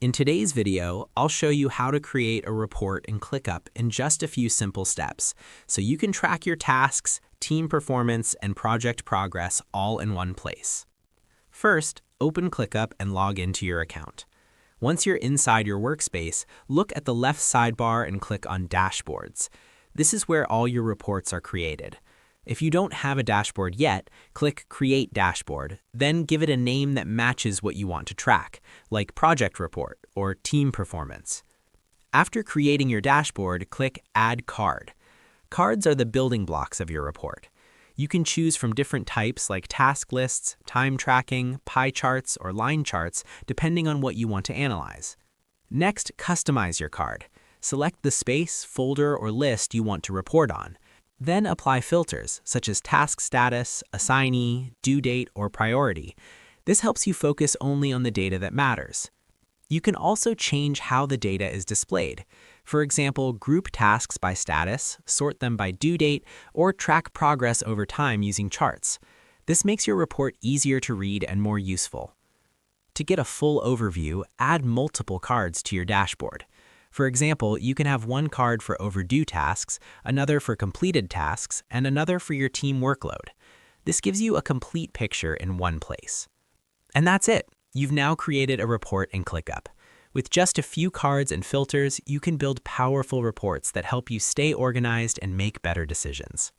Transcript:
In today's video, I'll show you how to create a report in Clickup in just a few simple steps, so you can track your tasks, team performance, and project progress all in one place. First, open Clickup and log into your account. Once you're inside your workspace, look at the left sidebar and click on Dashboards. This is where all your reports are created. If you don't have a dashboard yet, click Create Dashboard, then give it a name that matches what you want to track, like Project Report or Team Performance. After creating your dashboard, click Add Card. Cards are the building blocks of your report. You can choose from different types like task lists, time tracking, pie charts, or line charts, depending on what you want to analyze. Next, customize your card. Select the space, folder, or list you want to report on. Then apply filters, such as task status, assignee, due date, or priority. This helps you focus only on the data that matters. You can also change how the data is displayed. For example, group tasks by status, sort them by due date, or track progress over time using charts. This makes your report easier to read and more useful. To get a full overview, add multiple cards to your dashboard. For example, you can have one card for overdue tasks, another for completed tasks, and another for your team workload. This gives you a complete picture in one place. And that's it. You've now created a report in Clickup. With just a few cards and filters, you can build powerful reports that help you stay organized and make better decisions.